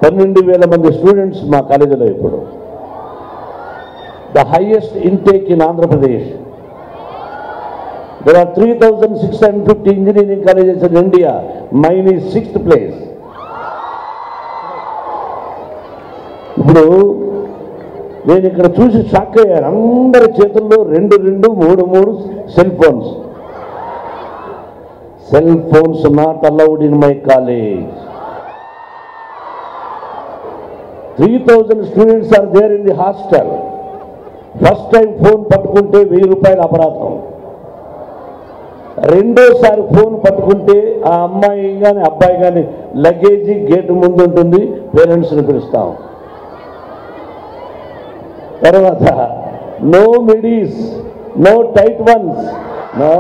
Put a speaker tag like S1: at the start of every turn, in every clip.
S1: 12,000 మంది స్టూడెంట్స్ మా కాలేజీలో ఇప్పుడు. The highest intake in Andhra Pradesh. There are 3,650 engineering colleges in India. Mine is 6th place. ఇప్పుడు నేను ఇక్కడ చూసి షాక్ అయ్యాను. అందరి చేతుల్లో 2 cell phones. Cell phones not allowed in my college. 3,000 students are there in the hostel. First time phone పట్టుకుంటే 1,000 రూపాయల అపరాధం. రెండోసారి ఫోన్ పట్టుకుంటే ఆ అమ్మాయి కానీ అబ్బాయి కానీ లగేజీ గేట్ ముందు ఉంటుంది, పేరెంట్స్ని పిలుస్తాం. తర్వాత no midis, no tight ones, no.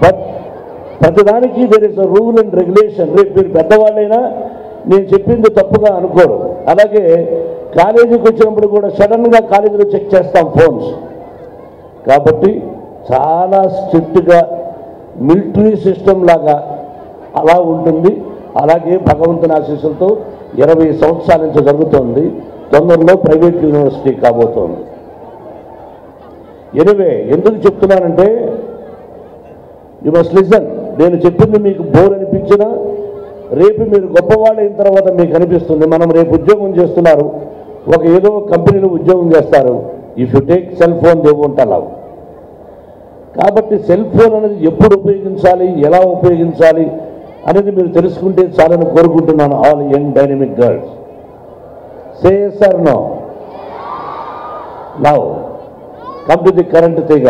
S1: But ప్రతిదానికి there is a rule and regulation. రేపు మీరు పెద్దవాళ్ళైనా నేను చెప్పింది తప్పుగా అనుకోరు. అలాగే కాలేజీకి వచ్చినప్పుడు కూడా సడన్గా కాలేజీలో చెక్ చేస్తాం ఫోన్స్. కాబట్టి చాలా స్ట్రిక్ట్గా మిలిటరీ సిస్టమ్ లాగా అలా ఉంటుంది. అలాగే భగవంతుని ఆశీస్సులతో 20 సంవత్సరాల నుంచి జరుగుతోంది. తొందరలో ప్రైవేట్ యూనివర్సిటీ కాబోతోంది. ఎనివే, ఎందుకు చెప్తున్నానంటే యు మస్ట్ లిసన్. నేను చెప్పింది మీకు బోర్ అనిపించినా రేపు మీరు గొప్పవాళ్ళు అయిన తర్వాత మీకు అనిపిస్తుంది. మనం రేపు ఉద్యోగం చేస్తున్నారు, ఏదో కంపెనీలో ఉద్యోగం చేస్తారు. If you take cell phone they won't allow. కాబట్టి సెల్ ఫోన్ అనేది ఎప్పుడు ఉపయోగించాలి, ఎలా ఉపయోగించాలి అనేది మీరు తెలుసుకుంటే చాలని కోరుకుంటున్నాను. All young dynamic girls, say yes or no. Now come to the current తీగ.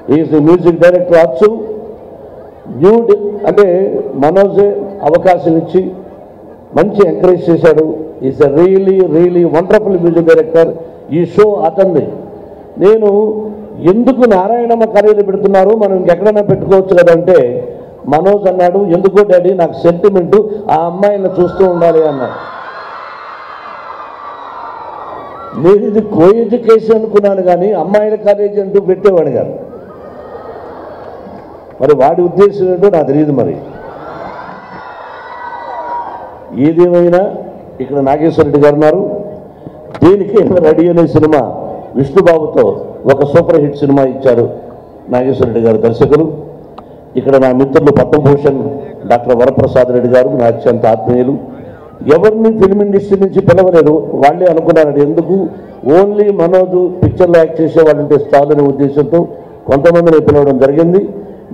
S1: He is the music director also. అంటే మనోజ్ అవకాశం ఇచ్చి మంచి ఎంకరేజ్ చేశాడు. Is a really wonderful music director. ఈ షో అతనిది. నేను ఎందుకు నారాయణమ్మ కాలేజీలో పెడుతున్నారు, మనం ఇంకెక్కడైనా పెట్టుకోవచ్చు కదంటే మనోజ్ అన్నాడు, ఎందుకో డాడీ నాకు సెంటిమెంటు ఆ అమ్మాయిని చూస్తూ ఉండాలి అన్నాడు. నేను ఇది కో ఎడ్యుకేషన్ అనుకున్నాను కానీ అమ్మాయిల కాలేజీ అంటూ పెట్టేవాడు కాదు. మరి వాడి ఉద్దేశం ఏంటో నాకు తెలియదు. మరి ఏదేమైనా ఇక్కడ నాగేశ్వర రెడ్డి గారు ఉన్నారు. దీనికి రెడీ అనే సినిమా విష్ణుబాబుతో ఒక సూపర్ హిట్ సినిమా ఇచ్చారు నాగేశ్వర రెడ్డి గారు దర్శకులు. ఇక్కడ నా మిత్రులు పద్మభూషణ్ డాక్టర్ వరప్రసాద్ రెడ్డి గారు నా అత్యంత ఆత్మీయులు. ఎవరిని ఫిల్మ్ ఇండస్ట్రీ నుంచి పిలవలేదు. వాళ్ళే అనుకున్నారండి, ఎందుకు ఓన్లీ మనోజ్ పిక్చర్లో యాక్ట్ చేసేవాళ్ళు ఉంటే చాలు అనే ఉద్దేశంతో కొంతమందిని పిలవడం జరిగింది.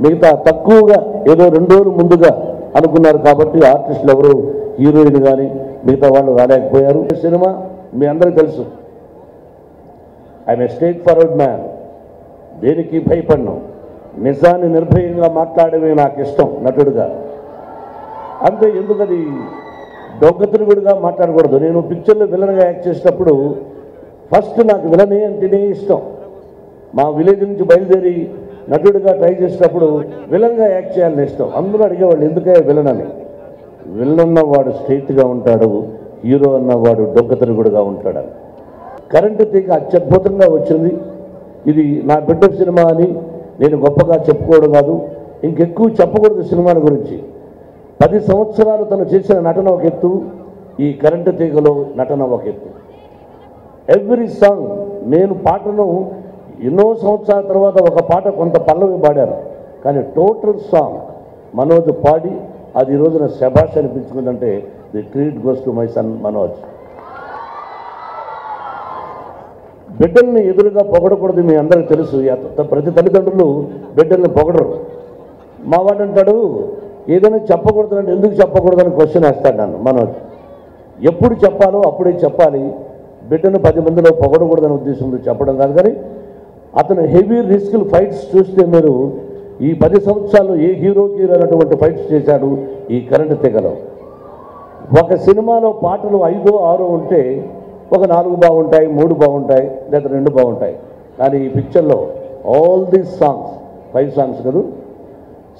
S1: మిగతా తక్కువగా ఏదో 2 రోజులు ముందుగా అనుకున్నారు కాబట్టి ఆర్టిస్టులు ఎవరు హీరోయిన్ కానీ మిగతా వాళ్ళు రాలేకపోయారు. సినిమా మీ అందరికీ తెలుసు. I'm a straight forward man. దేనికి భయపడను. నిజాన్ని నిర్భయంగా మాట్లాడమే నాకు ఇష్టం నటుడుగా. అంతే. ఎందుకది దొంగతులుగుడుగా మాట్లాడకూడదు. నేను పిక్చర్లో విలన్గా యాక్ట్ చేసేటప్పుడు ఫస్ట్ నాకు విలనే అంటేనే ఇష్టం. మా విలేజ్ నుంచి బయలుదేరి నటుడిగా ట్రై చేసేటప్పుడు విలన్గా యాక్ట్ చేయాలని ఇష్టం. అందరూ అడిగేవాళ్ళు ఎందుకే విలన్ అని. విలన్ అన్నవాడు స్ట్రైట్గా ఉంటాడు, హీరో అన్నవాడు దొంగతులుగుడుగా ఉంటాడు. కరెంటు తీగ అత్యద్భుతంగా వచ్చింది. ఇది నా బిడ్డ సినిమా అని నేను గొప్పగా చెప్పుకోవడం కాదు, ఇంకెక్కువ చెప్పకూడదు సినిమాల గురించి. 10 సంవత్సరాలు తను చేసిన నటన ఒక ఎత్తు, ఈ కరెంటు తీగలో నటన ఒక ఎత్తు. ఎవ్రీ సాంగ్ నేను పాటను ఎన్నో సంవత్సరాల తర్వాత ఒక పాట కొంత పల్లవి పాడాను, కానీ టోటల్ సాంగ్ మనోజ్ పాడి అది ఈ రోజున శభాష్ అనిపించుకుందంటే the credit goes to my son Manoj. బిడ్డల్ని ఎదురుగా పొగడకూడదు, మీ అందరికీ తెలుసు. ప్రతి తల్లిదండ్రులు బిడ్డల్ని పొగడరు. మా వాడు అంటాడు ఏదైనా చెప్పకూడదు అంటే ఎందుకు చెప్పకూడదని క్వశ్చన్ వేస్తాడు నన్ను మనోజ్. ఎప్పుడు చెప్పాలో అప్పుడే చెప్పాలి. బిడ్డను 10 మందిలో పొగడకూడదని ఉద్దేశంతో చెప్పడం కాదు. కానీ అతను హెవీ రిస్క్ ఫైట్స్ చూస్తే మీరు ఈ 10 సంవత్సరాల్లో ఏ హీరోకి లేనటువంటి ఫైట్స్ చేశాడు ఈ కరెంటు తీగలో. ఒక సినిమాలో పాటలు 5 6 ఉంటే ఒక 4 బాగుంటాయి, 3 బాగుంటాయి, లేదా 2 బాగుంటాయి. కానీ ఈ పిక్చర్లో ఆల్ దీస్ సాంగ్స్ 5 సాంగ్స్ కాదు,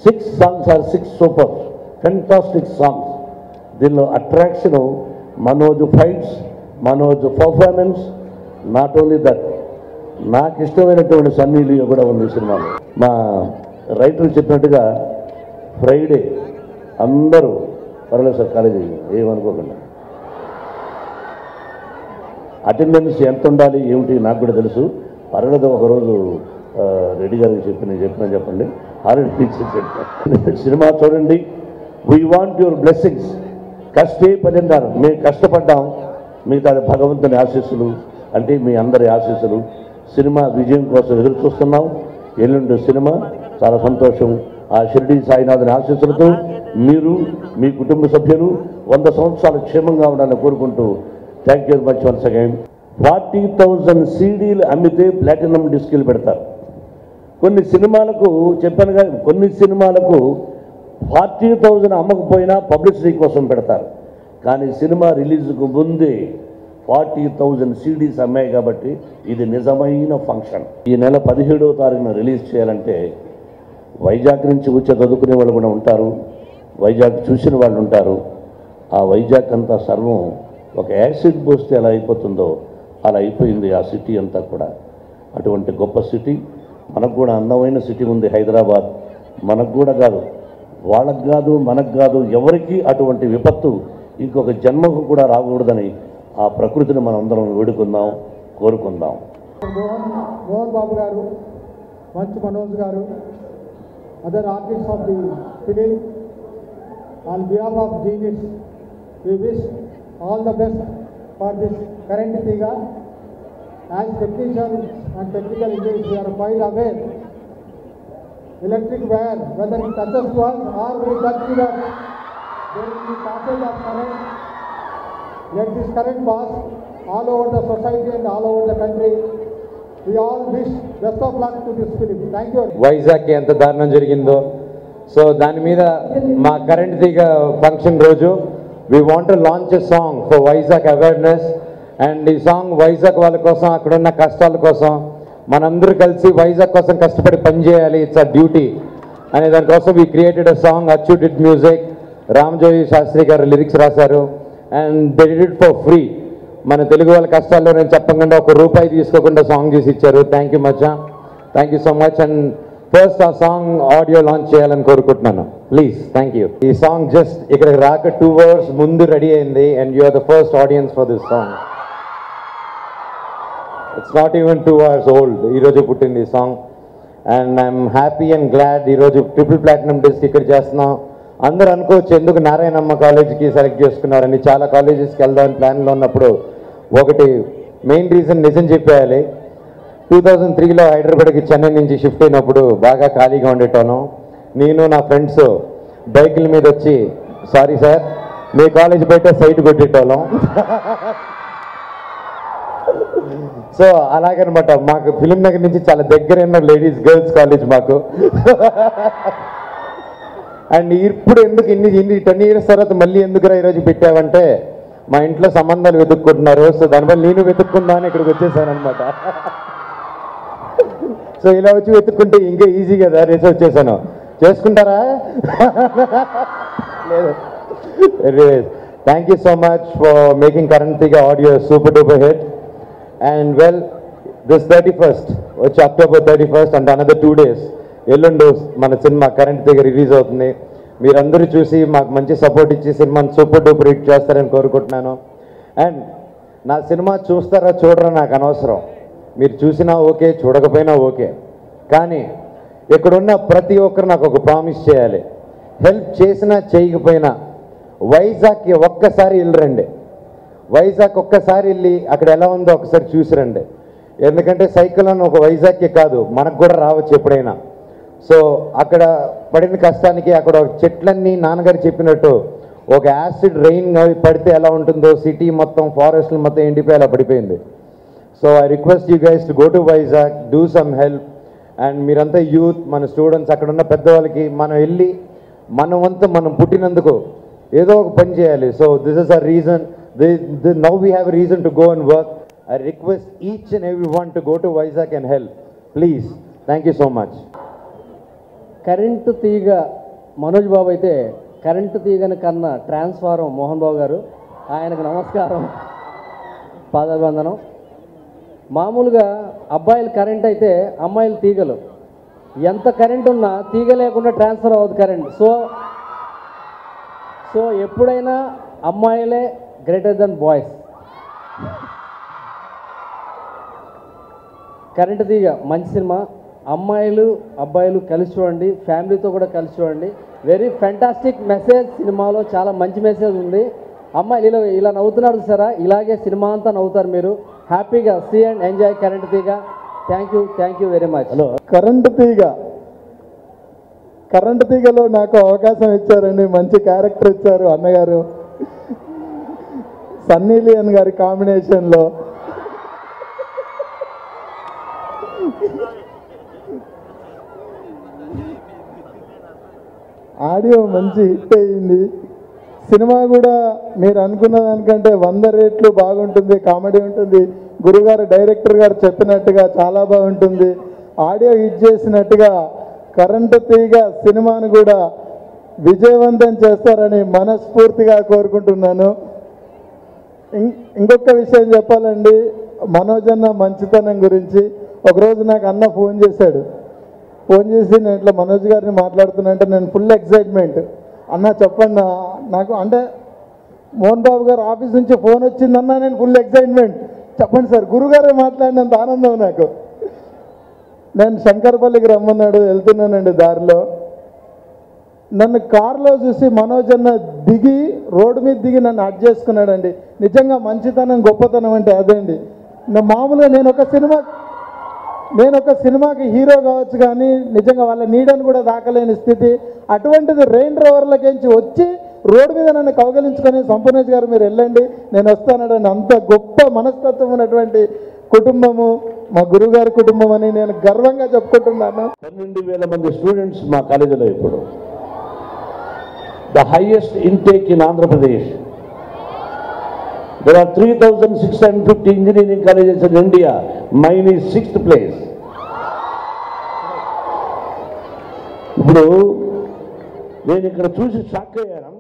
S1: 6 songs or 6 super fantastic songs. దీనిలో attraction Manoj fights, Manoj performance. Not only that, నాకు ఇష్టమైనటువంటి సన్నీ లియో కూడా ఉంది సినిమాలో. మా రైటర్ చెప్పినట్టుగా ఫ్రైడే అందరూ పర్వాలేదు సార్, కాలేజీ ఏమనుకోకుండా. అటెండెన్స్ ఎంత ఉండాలి ఏమిటి నాకు కూడా తెలుసు. పర్వాలేదు, ఒకరోజు రెడ్డి గారికి చెప్పిన చెప్పండి. ఆల్రెడీ సినిమా చూడండి. We want your blessings. కష్టే పడిందారు, మేము కష్టపడ్డాం, మిగతా భగవంతుని ఆశీస్సులు అంటే మీ అందరి ఆశీస్సులు. సినిమా విజయం కోసం ఎదురు చూస్తున్నాం. ఎల్లుండి సినిమా, చాలా సంతోషం. ఆ షిరిడి సాయినాథుని ఆశీస్సులతో మీరు, మీ కుటుంబ సభ్యులు 100 సంవత్సరాలు క్షేమంగా ఉండాలని కోరుకుంటూ thank you very much once again. 40,000 సీడీలు అమ్మితే ప్లాటినం డిస్కులు పెడతారు. కొన్ని సినిమాలకు చెప్పానుగా, కొన్ని సినిమాలకు 40,000 అమ్మకపోయినా పబ్లిసిటీ కోసం పెడతారు. కానీ సినిమా రిలీజ్కు ముందే 40,000 సీడీస్ అమ్మాయి కాబట్టి ఇది నిజమైన ఫంక్షన్. ఈ నెల 17వ తారీఖున రిలీజ్ చేయాలంటే వైజాగ్ నుంచి వచ్చి చదువుకునే వాళ్ళు కూడా ఉంటారు, వైజాగ్ చూసిన వాళ్ళు ఉంటారు. ఆ వైజాగ్ అంతా సర్వం ఒక యాసిడ్ పోస్తే ఎలా అయిపోతుందో అలా అయిపోయింది ఆ సిటీ అంతా కూడా. అటువంటి గొప్ప సిటీ, మనకు కూడా అందమైన సిటీ ఉంది హైదరాబాద్. మనకు కూడా కాదు, వాళ్ళకు కాదు, మనకు కాదు, ఎవరికి అటువంటి విపత్తు ఇంకొక జన్మకు కూడా రాకూడదని ఆ ప్రకృతిని మనం అందరం వేడుకుందాం, కోరుకుందాం.
S2: మోహన్ బాబు గారు, మంచు మనోజ్ గారు, other artist of the film, on behalf of genius we wish all the best for this current Tiga. As technicians and technical engineers, we are quite aware electric wire, whether it touches to us or we touch to that, there will be passage of current. Let this current pass all over the society and all over the country. We all wish best of luck to this film. Thank you.
S3: వైజాగ్కి ఎంత దారుణం జరిగిందో, so దాని మీద మా current తీగ function రోజు we want to launch a song for Vizag awareness, and ఈ song Vizag వాళ్ళ కోసం, అక్కడున్న కష్టాల కోసం, మనందరూ కలిసి వైజాగ్ కోసం కష్టపడి పనిచేయాలి, ఇట్స్ అ డ్యూటీ అనే దానికోసం we created a song. అచ్చు did music, రామజోయి శాస్త్రి గారు లిరిక్స్ రాశారు, and they did it for free. మన తెలుగు వాళ్ళ కష్టాల్లో నేను చెప్పకుండా ₹1 తీసుకోకుండా సాంగ్ చేసి ఇచ్చారు. థ్యాంక్ యూ మచ్చా, thank you so much. And first ఆ సాంగ్ ఆడియో లాంచ్ చేయాలని కోరుకుంటున్నాను, ప్లీజ్. Thank you. ఈ సాంగ్ జస్ట్ ఇక్కడికి రాక 2 hours ముందు రెడీ అయింది, and you are the first audience for this song. It's not even 2 hours old. ఈరోజు పుట్టింది ఈ song, and I'm happy and glad. ఈరోజు ట్రిపుల్ ప్లాటినం డిస్క్ ఇక్కడ చేస్తున్నాం. అందరూ అనుకోవచ్చు ఎందుకు నారాయణమ్మ కాలేజ్కి సెలెక్ట్ చేసుకున్నారని. చాలా కాలేజెస్కి వెళ్దామని ప్లాన్లో ఉన్నప్పుడు ఒకటి మెయిన్ రీజన్ నిజం చెప్పేయాలి. 2003లో హైదరాబాద్కి చెన్నై నుంచి షిఫ్ట్ అయినప్పుడు బాగా ఖాళీగా ఉండేటోను. నేను నా ఫ్రెండ్స్ బైకుల మీద వచ్చి, సారీ సార్, మీ కాలేజ్ బయట సైట్ కొట్టేటోళ్ళం. సో అలాగనమాట, మాకు ఫిలిం నగర్ నుంచి చాలా దగ్గరైన లేడీస్ గర్ల్స్ కాలేజ్ మాకు. అండ్ ఇప్పుడు ఎందుకు ఇన్ని 10 years తర్వాత మళ్ళీ ఎందుకురా ఈరోజు పెట్టావంటే, మా ఇంట్లో సంబంధాలు వెతుక్కుంటున్నారు, సో దానివల్ల నేను వెతుక్కుందా అని ఇక్కడికి వచ్చేసాను అనమాట. సో ఇలా వచ్చి వెతుక్కుంటే ఇంకా ఈజీ కదా, రేసి వచ్చేసాను. చేసుకుంటారా? లేదు. Thank you so much for making Current Theega audio super duper hit. And well, this 31st వచ్చి October 31st అంటే అనదర్ 2 days ఎల్లుండి మన సినిమా కరెంట్ తీగ రిలీజ్ అవుతుంది. మీరందరూ చూసి మాకు మంచి సపోర్ట్ ఇచ్చి సినిమాని సూపర్ డూపర్ హిట్ చేస్తారని కోరుకుంటున్నాను. అండ్ నా సినిమా చూస్తారా చూడరా నాకు అనవసరం, మీరు చూసినా ఓకే, చూడకపోయినా ఓకే. కానీ ఇక్కడున్న ప్రతి ఒక్కరు నాకు ఒక ప్రామిస్ చేయాలి, హెల్ప్ చేసినా చేయకపోయినా వైజాగ్కి ఒక్కసారి వెళ్ళరండి. వైజాగ్ ఒక్కసారి వెళ్ళి అక్కడ ఎలా ఉందో ఒకసారి చూసిరండి. ఎందుకంటే సైకిల్ అని ఒక వైజాగ్కి కాదు, మనకు కూడా రావచ్చు ఎప్పుడైనా. సో అక్కడ పడిన కష్టానికి అక్కడ చెట్లన్నీ నాన్నగారు చెప్పినట్టు ఒక యాసిడ్ రెయిన్ పడితే ఎలా ఉంటుందో సిటీ మొత్తం, ఫారెస్ట్లు మొత్తం ఎండిపోయి అలా పడిపోయింది. So I request you guys to go to Vizag, do some help. And మీరంతా యూత్, మన స్టూడెంట్స్, అక్కడ ఉన్న పెద్దవాళ్ళకి మనం వెళ్ళి మన వంతు మనం పుట్టినందుకు ఏదో ఒక పని చేయాలి. So this is a reason, now we have a reason to go and work. I request each and every one to go to Vizag and help, please. Thank you so much.
S4: Current తీగ మనోజ్ బాబు అయితే current తీగని కన్నా transformer Mohan Babu గారు, ఆయనకు నమస్కారం, పాదాభివందనం. మామూలుగా అబ్బాయిలు కరెంట్ అయితే అమ్మాయిలు తీగలు. ఎంత కరెంట్ ఉన్నా తీగ లేకుండా ట్రాన్స్ఫర్ అవ్వదు కరెంట్. సో ఎప్పుడైనా అమ్మాయిలే గ్రేటర్ దెన్ బాయ్స్. కరెంట్ తీగ మంచి సినిమా, అమ్మాయిలు అబ్బాయిలు కలిసి చూడండి, ఫ్యామిలీతో కూడా కలిసి చూడండి. వెరీ ఫ్యాంటాస్టిక్ మెసేజ్ సినిమాలో, చాలా మంచి మెసేజ్ ఉంది. అమ్మాయిలు ఇలా నవ్వుతున్నారు సరే, ఇలాగే సినిమా అంతా నవ్వుతారు మీరు. హ్యాపీగా see and enjoy Current Theega. Thank you very much.
S1: Hello,
S2: Current తీగలో నాకు అవకాశం ఇచ్చారండి, మంచి క్యారెక్టర్ ఇచ్చారు అన్నగారు. సన్నీ లియోన్ గారి కాంబినేషన్లో ఆడియో మంచి హిట్ అయ్యింది. సినిమా కూడా మీరు అనుకున్న దానికంటే 100 రెట్లు బాగుంటుంది, కామెడీ ఉంటుంది. గురుగారు డైరెక్టర్ గారు చెప్పినట్టుగా చాలా బాగుంటుంది. ఆడియో హిట్ చేసినట్టుగా కరెంటు తీగ సినిమాను కూడా విజయవంతం చేస్తారని మనస్ఫూర్తిగా కోరుకుంటున్నాను. ఇంకొక విషయం చెప్పాలండి, మనోజ్ అన్న మంచితనం గురించి. ఒకరోజు నాకు అన్న ఫోన్ చేశాడు. ఫోన్ చేసి నేను ఇట్లా మనోజ్ గారిని మాట్లాడుతున్నంటే నేను ఫుల్ ఎక్సైట్మెంట్. అన్న చెప్పండి నాకు, అంటే మోహన్ బాబు గారు ఆఫీస్ నుంచి ఫోన్ వచ్చిందన్న, నేను ఫుల్ ఎక్సైట్మెంట్. చెప్పండి సార్, గురుగారే మాట్లాడినంత ఆనందం నాకు. నేను శంకరపల్లికి రమ్మన్నాడు, వెళ్తున్నానండి. దారిలో నన్ను కారులో చూసి మనోజ్ అన్న దిగి రోడ్డు మీద దిగి నన్ను అడ్ చేసుకున్నాడండి. నిజంగా మంచితనం గొప్పతనం అంటే అదేండి. మామూలుగా నేను ఒక సినిమాకి హీరో కావచ్చు, కానీ నిజంగా వాళ్ళ నీడని కూడా దాకలేని స్థితి. అటువంటిది రెయిన్ రోవర్లకించి వచ్చి రోడ్డు మీద నన్ను కౌగలించుకొని, సంపూర్ణేష్ గారు మీరు వెళ్ళండి నేను వస్తానండి. అంత గొప్ప మనస్తత్వం ఉన్నటువంటి కుటుంబము మా గురుగారి కుటుంబం అని నేను గర్వంగా చెప్పుకుంటున్నాను.
S1: 12,000 మంది స్టూడెంట్స్ మా కాలేజీలో ఇప్పుడు. The highest intake in Andhra Pradesh. There are 3,650 engineering colleges in India. Mine is 6th place. ఇప్పుడు నేను ఇక్కడ చూసి షాక్ అయ్యాను.